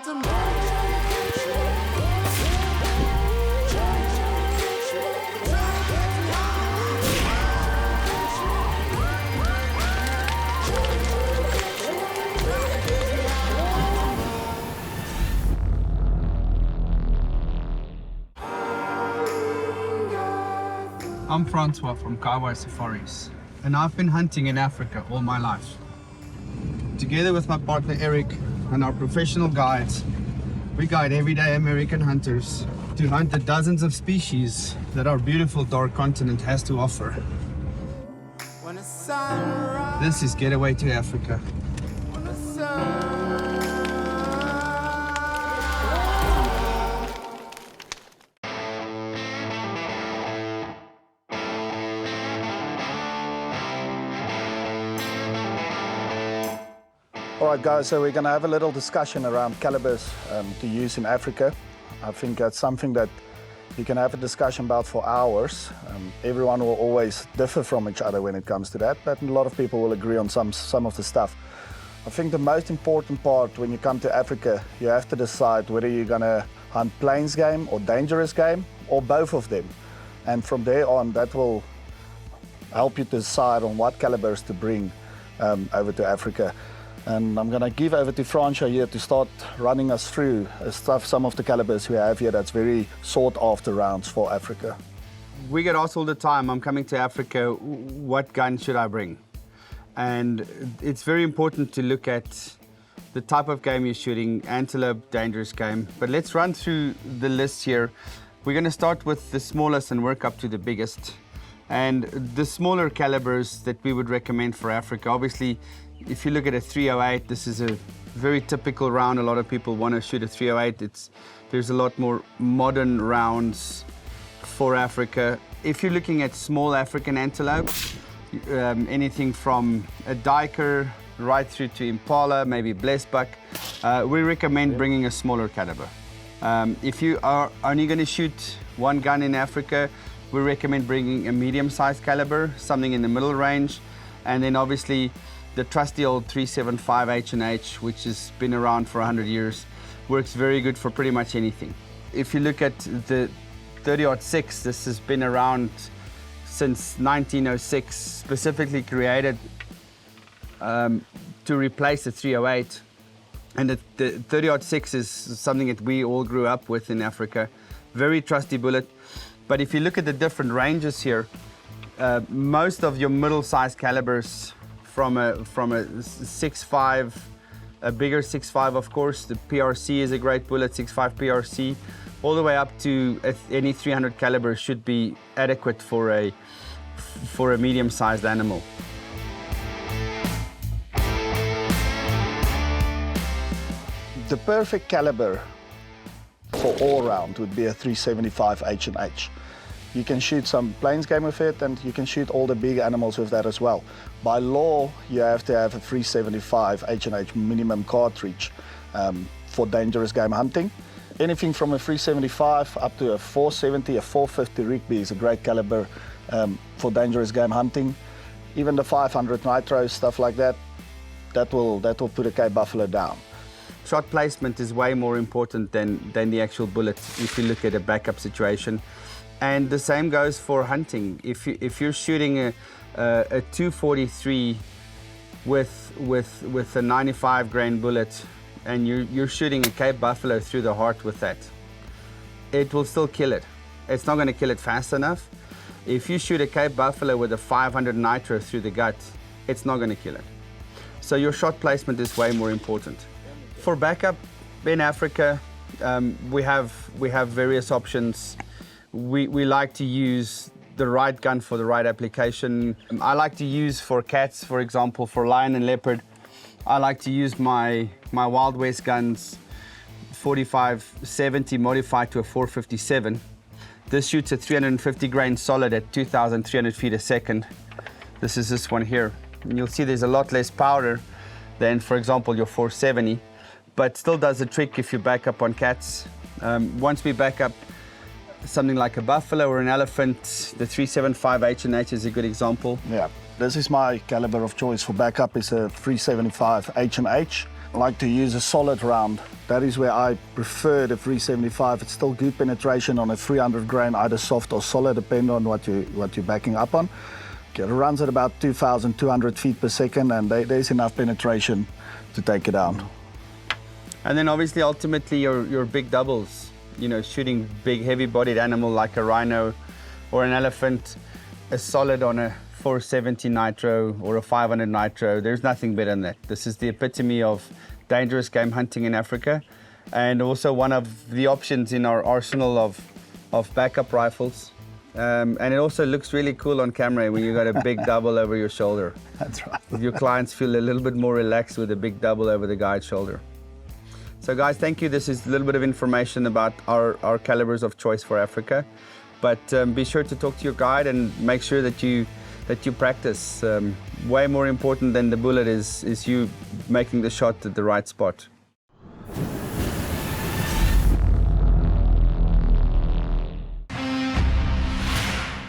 I'm Francois from Getaway Safaris, and I've been hunting in Africa all my life. Together with my partner Eric and our professional guides, we guide everyday American hunters to hunt the dozens of species that our beautiful dark continent has to offer. This is Getaway to Africa. All right, guys, so we're going to have a little discussion around calibers to use in Africa. I think that's something that you can have a discussion about for hours. Everyone will always differ from each other when it comes to that, but a lot of people will agree on some of the stuff. I think the most important part when you come to Africa, you have to decide whether you're going to hunt plains game or dangerous game, or both of them. And from there on, that will help you decide on what calibers to bring over to Africa. And I'm going to give over to Francois here to start running us through some of the calibers we have here that's very sought after rounds for Africa. We get asked all the time, I'm coming to Africa, what gun should I bring? And it's very important to look at the type of game you're shooting, antelope, dangerous game. But let's run through the list here. We're going to start with the smallest and work up to the biggest. And the smaller calibers that we would recommend for Africa, obviously, if you look at a 308, this is a very typical round. A lot of people want to shoot a 308. There's a lot more modern rounds for Africa. If you're looking at small African antelope, anything from a diker right through to impala, maybe blessbuck, we recommend bringing a smaller caliber. If you are only going to shoot one gun in Africa, we recommend bringing a medium-sized caliber, something in the middle range, and then obviously the trusty old 375 H&H, which has been around for 100 years, works very good for pretty much anything. If you look at the 30-06, this has been around since 1906, specifically created to replace the 308. And the 30-06 is something that we all grew up with in Africa. Very trusty bullet. But if you look at the different ranges here, most of your middle-sized calibers from a 6.5, a bigger 6.5, of course, the PRC is a great bullet, 6.5 PRC, all the way up to any 300 caliber should be adequate for a medium-sized animal. The perfect caliber for all round would be a 375 H&H. You can shoot some plains game with it, and you can shoot all the big animals with that as well. By law, you have to have a 375 H&H minimum cartridge for dangerous game hunting. Anything from a 375 up to a 470, a 450 Rigby is a great caliber for dangerous game hunting. Even the 500 nitro, stuff like that, that will put a Cape Buffalo down. Shot placement is way more important than the actual bullet if you look at a backup situation. And the same goes for hunting. If you're shooting a 243 with a 95 grain bullet, and you're shooting a Cape Buffalo through the heart with that, it will still kill it. It's not going to kill it fast enough. If you shoot a Cape Buffalo with a 500 nitro through the gut, it's not going to kill it. So your shot placement is way more important. For backup in Africa, we have various options. We like to use the right gun for the right application. I like to use for cats, for example, for lion and leopard, I like to use my Wild West guns, 45-70 modified to a 457. This shoots at 350 grain solid at 2,300 feet a second. This is this one here. And you'll see there's a lot less powder than, for example, your 470, but still does the trick if you back up on cats. Once we back up something like a buffalo or an elephant, the 375 H&H is a good example. Yeah, this is my caliber of choice for backup, is a 375 H&H. like to use a solid round. That is where I prefer the 375. It's still good penetration on a 300 grain, either soft or solid, depending on what you're backing up on. It runs at about 2,200 feet per second, and there's enough penetration to take it down. And then obviously, ultimately, your big doubles, you know, shooting big, heavy-bodied animal like a rhino or an elephant, a solid on a 470 nitro or a 500 nitro, there's nothing better than that. This is the epitome of dangerous game hunting in Africa, and also one of the options in our arsenal of backup rifles. And it also looks really cool on camera when you got a big double over your shoulder. That's right. Your clients feel a little bit more relaxed with a big double over the guide's shoulder. So guys, thank you. This is a little bit of information about our calibers of choice for Africa. But be sure to talk to your guide and make sure that you practice. Way more important than the bullet is you making the shot at the right spot.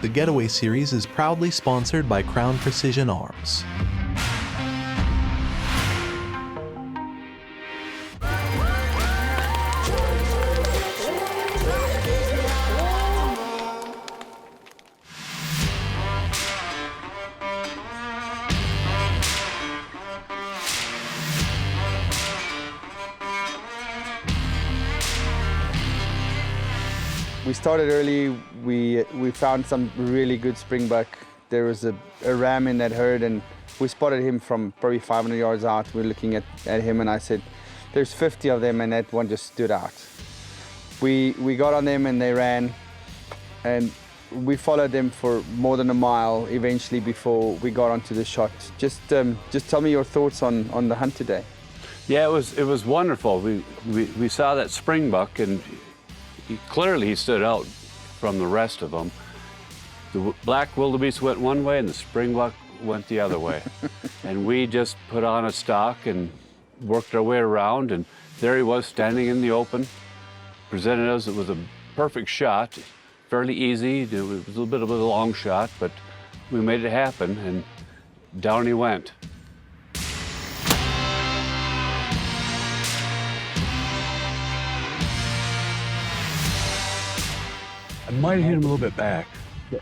The Getaway series is proudly sponsored by Crown Precision Arms. We started early. We found some really good springbuck. There was a ram in that herd, and we spotted him from probably 500 yards out. We were looking at him, and I said, there's 50 of them, and that one just stood out. We got on them, and they ran, and we followed them for more than a mile eventually before we got onto the shot. Just tell me your thoughts on the hunt today. Yeah, it was wonderful. We saw that springbuck, and clearly he stood out from the rest of them. The black wildebeest went one way and the springbuck went the other way. And we just put on a stalk and worked our way around, and there he was standing in the open, presented us with a perfect shot, fairly easy. It was a little bit of a long shot, but we made it happen, and down he went. I might have hit him a little bit back.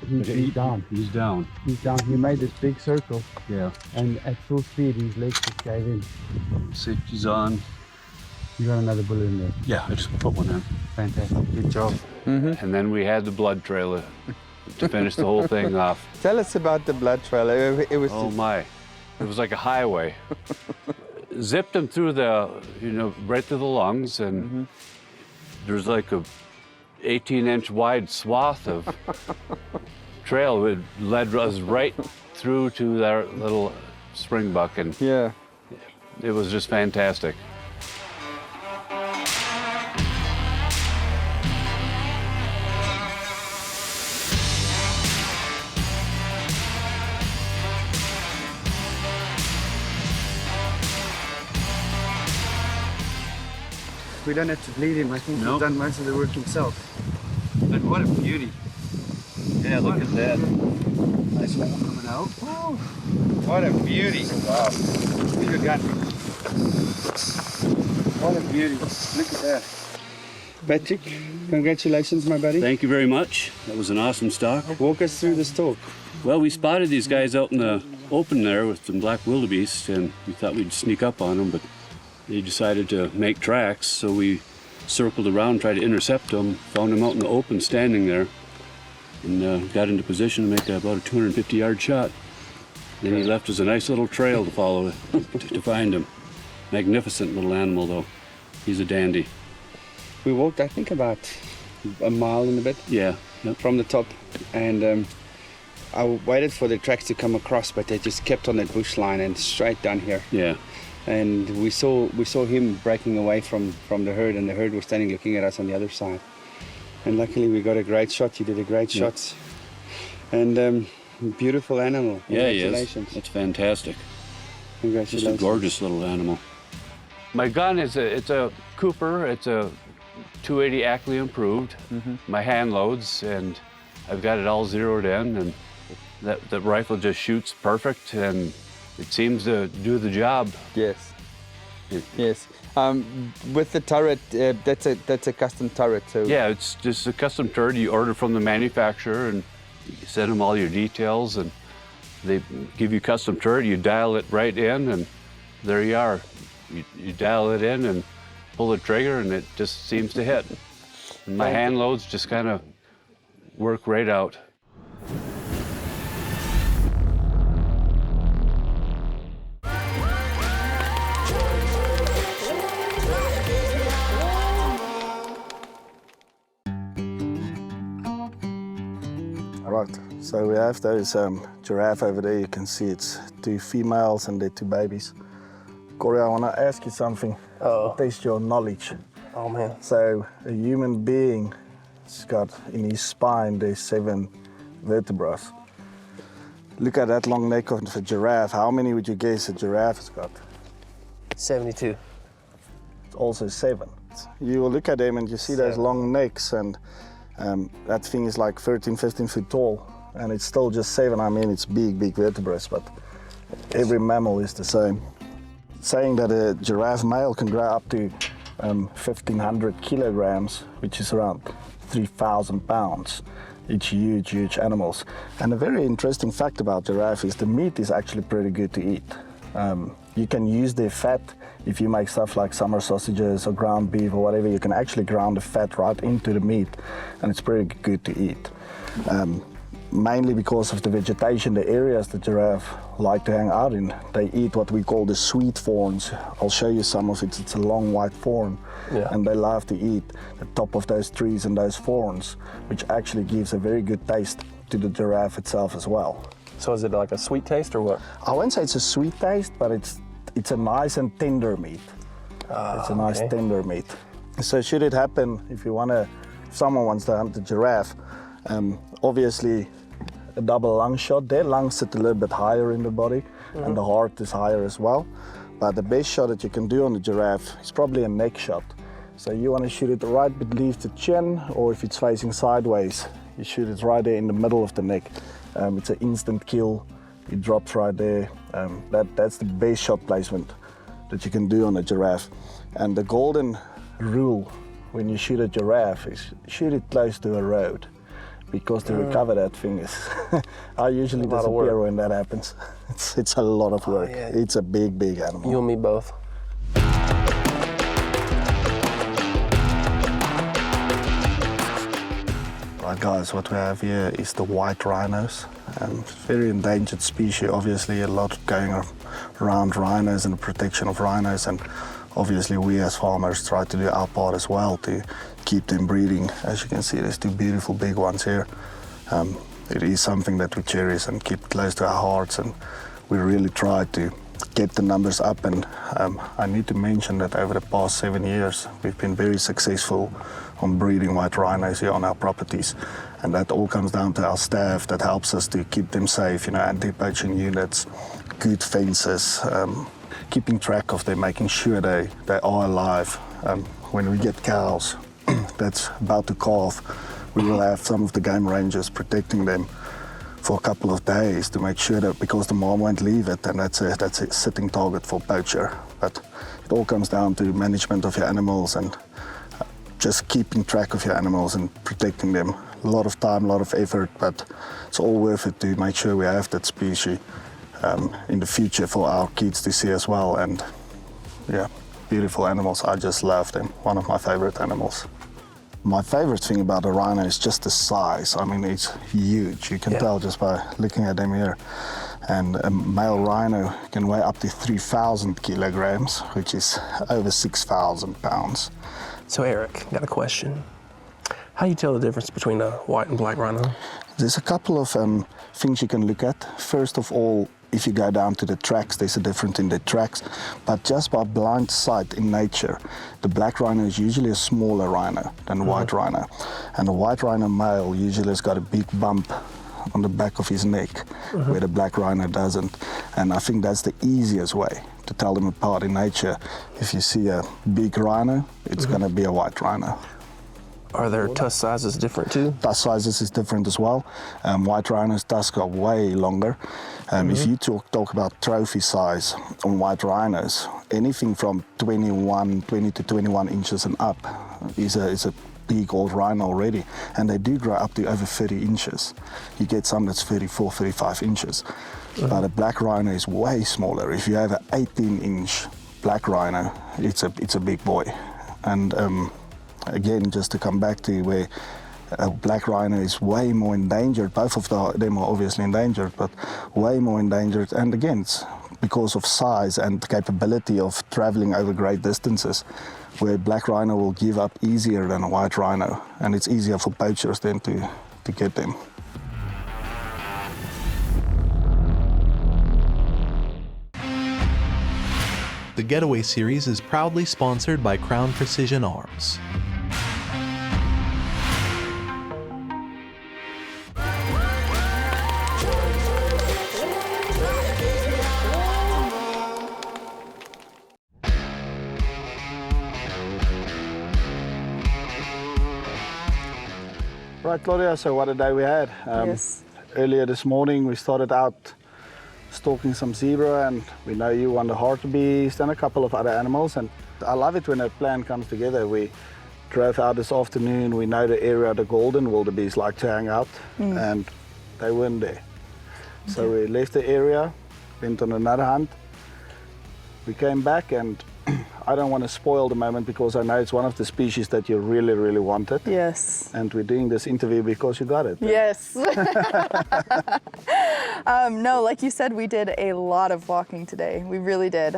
He's down. He's down. He's down. He made this big circle. Yeah. And at full speed, his legs just gave in. Safety's on. You got another bullet in there. Yeah, I just put one in. Fantastic. Good job. And then we had the blood trail to finish the whole thing off. Tell us about the blood trail. It was Oh my, it was like a highway. Zipped him through right through the lungs, and there's like a 18-inch wide swath of trail that led us right through to that little springbuck, and yeah. it was just fantastic. We don't have to bleed him. I think Nope. he's done most of the work himself. But what a beauty. Yeah, look at that. Nice one coming out. Oh, what a beauty. Wow. Give your gun. What a beauty. Look at that. Patrick, congratulations, my buddy. Thank you very much. That was an awesome stock. Walk us through the stalk. Well, we spotted these guys out in the open there with some black wildebeest, and we thought we'd sneak up on them, but they decided to make tracks, so we circled around, tried to intercept them, found them out in the open standing there, and got into position to make about a 250-yard shot. Then he left us a nice little trail to follow to find him. Magnificent little animal, though. He's a dandy. We walked, I think, about a mile and a bit Yeah. Yep. from the top, and I waited for the tracks to come across, but they just kept on that bush line and straight down here. Yeah. And we saw him breaking away from the herd, and the herd was standing looking at us on the other side. And luckily we got a great shot. You did a great shot. And beautiful animal. Yeah, he is. Congratulations. That's fantastic. Congratulations. Just a gorgeous little animal. My gun it's a Cooper. It's a 280 Ackley improved. My hand loads, and I've got it all zeroed in, and that rifle just shoots perfect, and it seems to do the job. Yes. Yes. With the turret, that's a custom turret. So Yeah, it's just a custom turret you order from the manufacturer, and you send them all your details, and they give you custom turret. You dial it right in, and there you are. You dial it in and pull the trigger, and it just seems to hit. And my hand loads just kind of work right out. All right, so we have those giraffe over there. You can see it's 2 females and they're 2 babies. Corey, I want to ask you something. Test your knowledge. Oh man. So a human being has got in his spine there's 7 vertebrae. Look at that long neck of a giraffe. How many would you guess a giraffe has got? 72. It's also 7. You will look at them and you see those long necks, and that thing is like 13, 15 feet tall, and it's still just 7. I mean, it's big vertebrae, but every mammal is the same. Saying that a giraffe male can grow up to 1,500 kilograms, which is around 3,000 pounds. It's huge animals. And a very interesting fact about giraffe is the meat is actually pretty good to eat. You can use their fat if you make stuff like summer sausages or ground beef or whatever. You can actually ground the fat right into the meat, and it's pretty good to eat. Mainly because of the vegetation, the areas the giraffe like to hang out in, they eat what we call the sweet ferns. I'll show you some of it. It's a long white fern, and they love to eat the top of those trees and those ferns, which actually gives a very good taste to the giraffe itself as well. So is it like a sweet taste or what? I won't say it's a sweet taste, but it's a nice and tender meat. It's a nice tender meat. So should it happen, if someone wants to hunt the giraffe, obviously a double lung shot. Their lungs sit a little bit higher in the body, and the heart is higher as well. But the best shot that you can do on the giraffe is probably a neck shot. So you want to shoot it right beneath the chin, or if it's facing sideways, you shoot it right there in the middle of the neck. It's an instant kill. It drops right there. That's the base shot placement that you can do on a giraffe. And the golden rule when you shoot a giraffe is shoot it close to a road, because to recover that thing is, I usually disappear when that happens. It's a lot of work. Yeah. It's a big animal. You and me both. Right guys, what we have here is the white rhinos. Very endangered species, obviously a lot going around rhinos and the protection of rhinos, and obviously we as farmers try to do our part as well to keep them breeding. As you can see, there's 2 beautiful big ones here. It is something that we cherish and keep close to our hearts, and we really try to get the numbers up. And I need to mention that over the past 7 years, we've been very successful on breeding white rhinos here on our properties. And that all comes down to our staff that helps us to keep them safe, anti-poaching units, good fences, keeping track of them, making sure they are alive. When we get cows that's about to calve, we will have some of the game rangers protecting them for a couple of days to make sure that, because the mom won't leave it, and that's a sitting target for poacher. But it all comes down to management of your animals and just keeping track of your animals and protecting them. A lot of time, a lot of effort, but it's all worth it to make sure we have that species in the future for our kids to see as well. And yeah, beautiful animals. I just love them. One of my favorite animals. My favorite thing about a rhino is just the size. I mean, it's huge. You can tell just by looking at them here. And a male rhino can weigh up to 3,000 kilograms, which is over 6,000 pounds. So Eric, got a question. How do you tell the difference between a white and black rhino? There's a couple of things you can look at. First of all, if you go down to the tracks, there's a difference in the tracks. But just by blind sight in nature, the black rhino is usually a smaller rhino than the white rhino. And the white rhino male usually has got a big bump on the back of his neck, where the black rhino doesn't. And I think that's the easiest way to tell them apart in nature. If you see a big rhino, it's gonna be a white rhino. Are their tusk sizes different too? Tusk sizes is different as well. White rhinos' tusks are way longer. If you talk about trophy size on white rhinos, anything from 20 to 21 inches and up is a big old rhino already, and they do grow up to over 30 inches. You get some that's 34, 35 inches. But a black rhino is way smaller. If you have an 18-inch black rhino, it's a big boy. And again, just to come back to where a black rhino is way more endangered. Both of them are obviously endangered, but way more endangered. And again, it's because of size and the capability of traveling over great distances, where black rhino will give up easier than a white rhino, and it's easier for poachers then to get them. The Getaway series is proudly sponsored by Crown Precision Arms. Right, Claudia, so what a day we had. Yes. Earlier this morning we started out stalking some zebra, and we know you want the hartebeest and a couple of other animals, and I love it when a plan comes together. We drove out this afternoon, we know the area the Golden Wildebeest like to hang out, and they weren't there. So we left the area, went on another hunt. We came back, and I don't want to spoil the moment because I know it's one of the species that you really, really wanted. Yes. And we're doing this interview because you got it. Yes. No, like you said, we did a lot of walking today. We really did.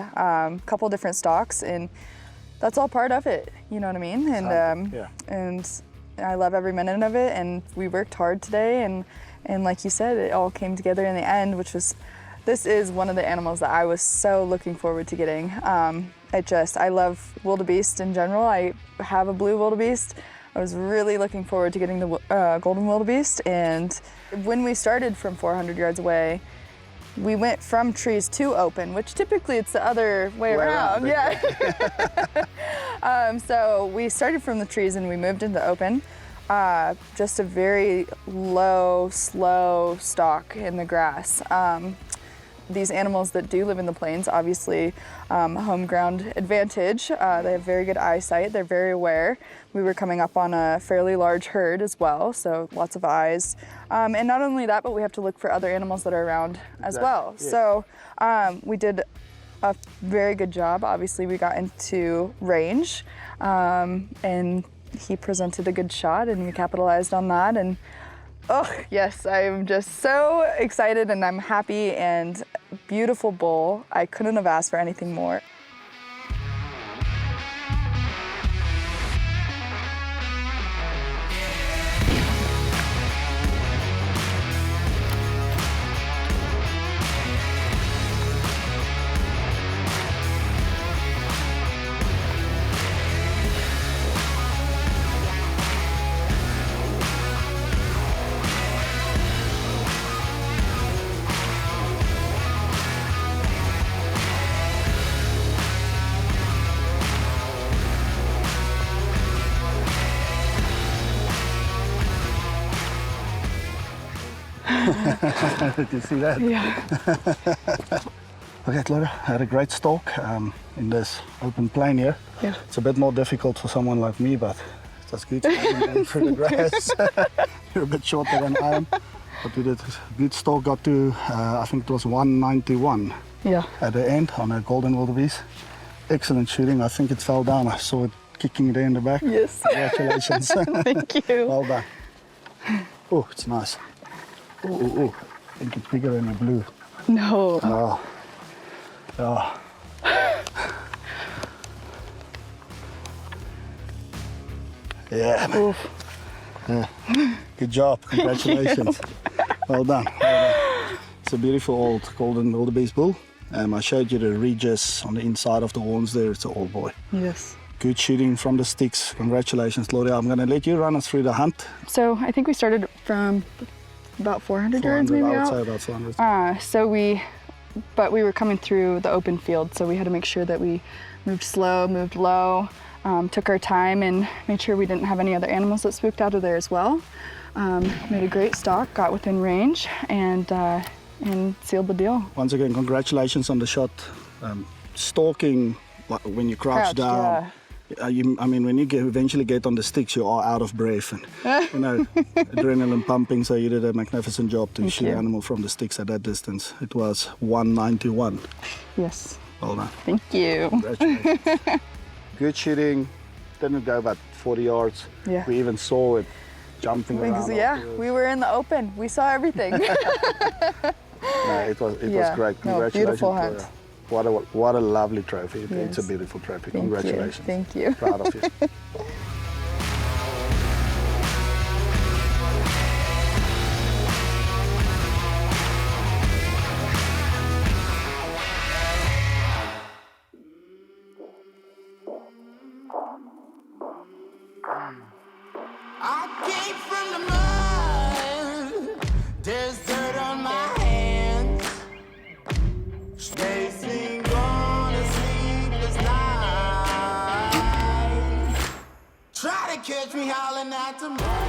Couple different stalks, and that's all part of it. You know what I mean? And yeah. And I love every minute of it. And we worked hard today, and like you said, it all came together in the end, which was. This is one of the animals that I was so looking forward to getting. I love wildebeest in general. I have a blue wildebeest. I was really looking forward to getting the golden wildebeest. And when we started from 400 yards away, we went from trees to open, which typically it's the other way around. Yeah. So we started from the trees and we moved into open. Just a very low, slow stalk in the grass. These animals that do live in the plains, obviously, home ground advantage. They have very good eyesight. They're very aware. We were coming up on a fairly large herd as well, so lots of eyes. And not only that, but we have to look for other animals that are around as well. Yes. So we did a very good job. Obviously, we got into range, and he presented a good shot, and we capitalized on that. And oh, yes, I'm just so excited, and I'm happy, and beautiful bull. I couldn't have asked for anything more. Did you see that? Yeah. Okay, Claudia, I had a great stalk in this open plain here. Yeah. It's a bit more difficult for someone like me, but that's good through the grass. You're a bit shorter than I am, but we did a good stalk, got to, I think it was 191 Yeah. at the end on a golden wildebeest. Excellent shooting. I think it fell down. I saw it kicking there in the back. Yes. Congratulations. Thank you. Well done. Oh, it's nice. Oh, I think it's bigger than the blue. No. Oh. Oh. Yeah. Oof. Yeah. Good job. Congratulations. Well done. Well done. It's a beautiful old golden wildebeest bull. I showed you the ridges on the inside of the horns there. It's an old boy. Yes. Good shooting from the sticks. Congratulations, Claudia. I'm going to let you run us through the hunt. So I think we started from about 400 yards maybe I would out. say about 400. But we were coming through the open field, so we had to make sure that we moved slow, moved low. took our time and made sure we didn't have any other animals that spooked out of there as well. Made a great stalk, got within range, and sealed the deal. Once again, congratulations on the shot. Stalking, when you crouch down, I mean, when you eventually get on the sticks, you are out of breath and, you know, adrenaline pumping. So you did a magnificent job to shoot an animal from the sticks at that distance. It was 191. Yes. Well done. Thank you. Congratulations. Good shooting. Didn't go about 40 yards. Yeah. We even saw it jumping around. Yeah, we were in the open. We saw everything. No, it was great. Congratulations. No, beautiful hunt. What a lovely trophy. Yes. It's a beautiful trophy. Thank Congratulations. You. Thank you. Proud of you. I came from the mud. There's dirt on my hands. Chasing on a sleepless night. Try to catch me howling at the moon.